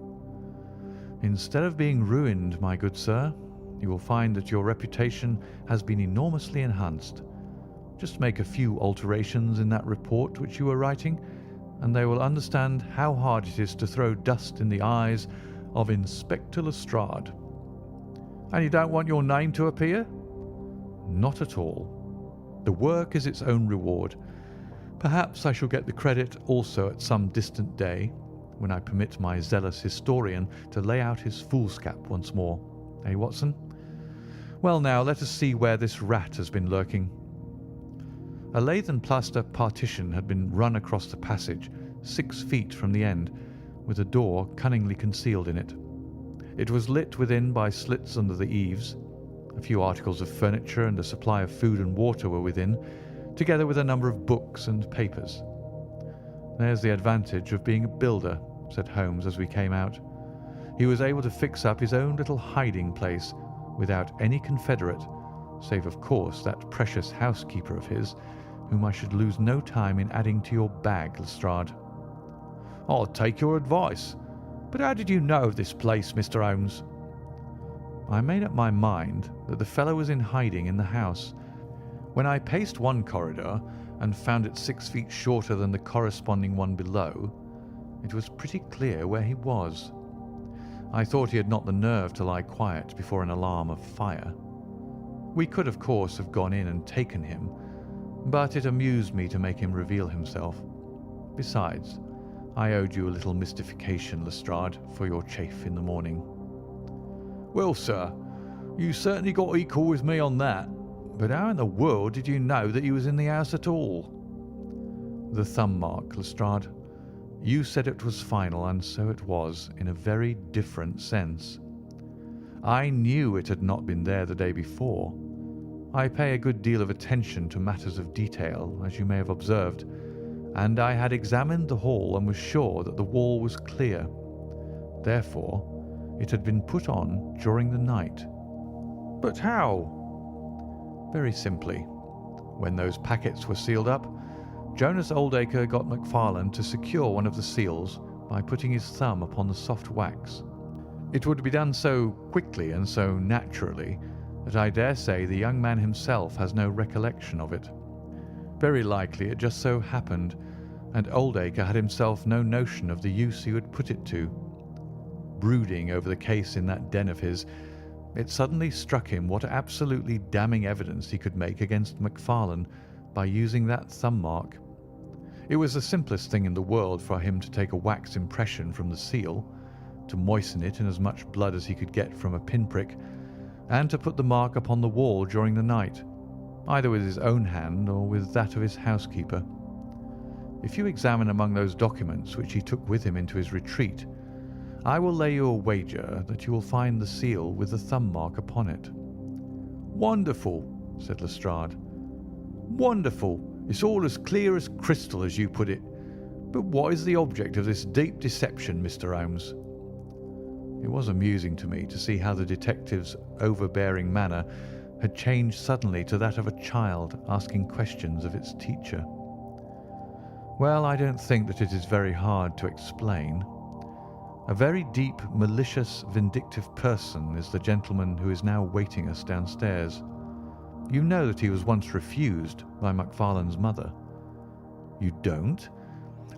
"Instead of being ruined, my good sir, you will find that your reputation has been enormously enhanced. Just make a few alterations in that report which you were writing, and they will understand how hard it is to throw dust in the eyes of Inspector Lestrade." "And you don't want your name to appear?" "Not at all. The work is its own reward. Perhaps I shall get the credit also at some distant day, when I permit my zealous historian to lay out his foolscap once more. Eh, Watson? Well, now, let us see where this rat has been lurking." A lath and plaster partition had been run across the passage, 6 feet from the end, with a door cunningly concealed in it. It was lit within by slits under the eaves. A few articles of furniture and a supply of food and water were within, together with a number of books and papers. "There's the advantage of being a builder," said Holmes as we came out. "He was able to fix up his own little hiding place without any confederate, save of course that precious housekeeper of his, whom I should lose no time in adding to your bag, Lestrade." "I'll take your advice. But how did you know of this place, Mr. Holmes?" "I made up my mind that the fellow was in hiding in the house. When I paced one corridor and found it 6 feet shorter than the corresponding one below, it was pretty clear where he was. I thought he had not the nerve to lie quiet before an alarm of fire. We could, of course, have gone in and taken him, but it amused me to make him reveal himself. Besides, I owed you a little mystification, Lestrade, for your chaff in the morning." "Well, sir, you certainly got equal with me on that. But how in the world did you know that he was in the house at all?" "The thumb mark, Lestrade. You said it was final, and so it was, in a very different sense. I knew it had not been there the day before. I pay a good deal of attention to matters of detail, as you may have observed, and I had examined the hall and was sure that the wall was clear. Therefore, it had been put on during the night." "But how?" "Very simply. When those packets were sealed up, Jonas Oldacre got McFarlane to secure one of the seals by putting his thumb upon the soft wax. It would be done so quickly and so naturally that I dare say the young man himself has no recollection of it. Very likely it just so happened, and Oldacre had himself no notion of the use he would put it to. Brooding over the case in that den of his, it suddenly struck him what absolutely damning evidence he could make against McFarlane by using that thumb mark. It was the simplest thing in the world for him to take a wax impression from the seal, to moisten it in as much blood as he could get from a pinprick, and to put the mark upon the wall during the night, either with his own hand or with that of his housekeeper. If you examine among those documents which he took with him into his retreat, I will lay you a wager that you will find the seal with the thumb mark upon it." "Wonderful," said Lestrade. "Wonderful. It's all as clear as crystal, as you put it. But what is the object of this deep deception, Mr. Holmes?" It was amusing to me to see how the detective's overbearing manner had changed suddenly to that of a child asking questions of its teacher. "Well, I don't think that it is very hard to explain. A very deep, malicious, vindictive person is the gentleman who is now waiting us downstairs. You know that he was once refused by McFarlane's mother." "You don't?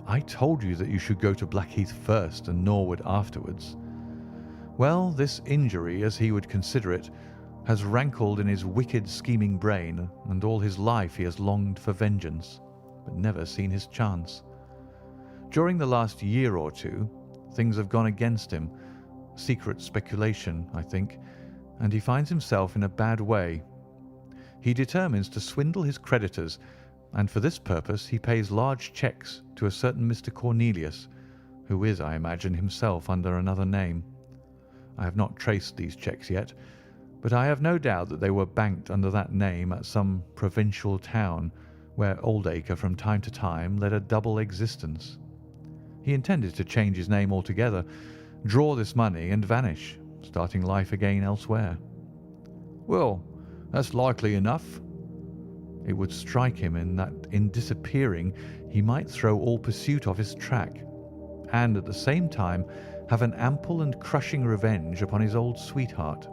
I told you that you should go to Blackheath first and Norwood afterwards. Well, this injury, as he would consider it, has rankled in his wicked, scheming brain, and all his life he has longed for vengeance, but never seen his chance. During the last year or two, things have gone against him, secret speculation, I think, and he finds himself in a bad way. He determines to swindle his creditors, and for this purpose he pays large cheques to a certain Mr. Cornelius, who is, I imagine, himself under another name. I have not traced these cheques yet, but I have no doubt that they were banked under that name at some provincial town where Oldacre from time to time led a double existence. He intended to change his name altogether, draw this money and vanish, starting life again elsewhere. Well, that's likely enough. It would strike him that in disappearing he might throw all pursuit off his track, and at the same time have an ample and crushing revenge upon his old sweetheart,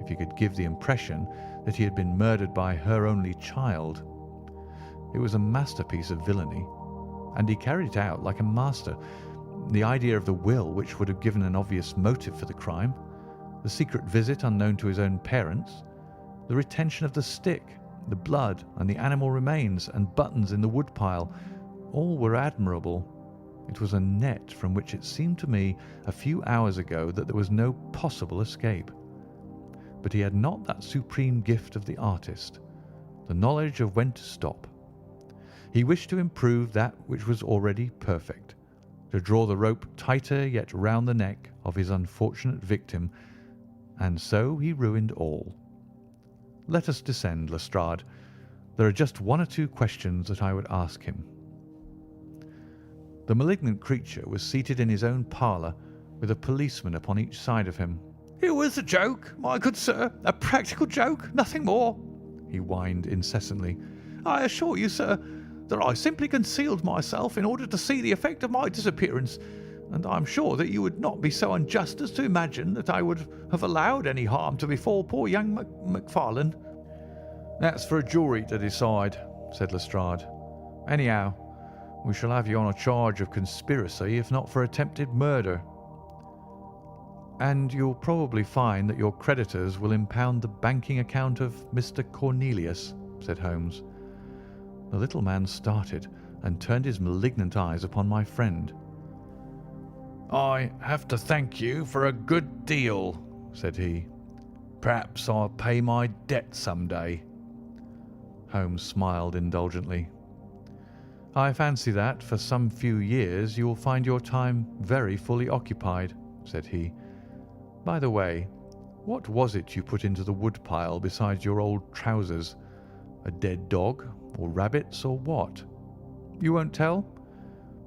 if he could give the impression that he had been murdered by her only child. It was a masterpiece of villainy, and he carried it out like a master. The idea of the will, which would have given an obvious motive for the crime, the secret visit unknown to his own parents, the retention of the stick, the blood and the animal remains and buttons in the woodpile, all were admirable. It was a net from which it seemed to me a few hours ago that there was no possible escape. But he had not that supreme gift of the artist, the knowledge of when to stop. He wished to improve that which was already perfect, to draw the rope tighter yet round the neck of his unfortunate victim, and so he ruined all. Let us descend, Lestrade. There are just one or two questions that I would ask him. The malignant creature was seated in his own parlour, with a policeman upon each side of him. "It was a joke, my good sir, a practical joke, nothing more," he whined incessantly. "I assure you, sir, that I simply concealed myself in order to see the effect of my disappearance, and I am sure that you would not be so unjust as to imagine that I would have allowed any harm to befall poor young McFarlane." "That's for a jury to decide," said Lestrade. "Anyhow, we shall have you on a charge of conspiracy, if not for attempted murder." "And you'll probably find that your creditors will impound the banking account of Mr. Cornelius," said Holmes. The little man started and turned his malignant eyes upon my friend. "I have to thank you for a good deal," said he. "Perhaps I'll pay my debt some day." Holmes smiled indulgently. "I fancy that for some few years you will find your time very fully occupied," said he. "By the way, what was it you put into the woodpile besides your old trousers? A dead dog, or rabbits, or what? You won't tell?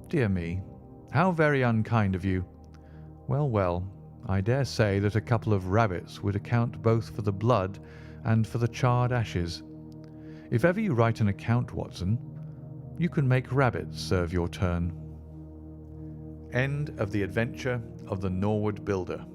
Dear me, how very unkind of you. Well, well, I dare say that a couple of rabbits would account both for the blood and for the charred ashes. If ever you write an account, Watson, you can make rabbits serve your turn." End of The Adventure of the Norwood Builder.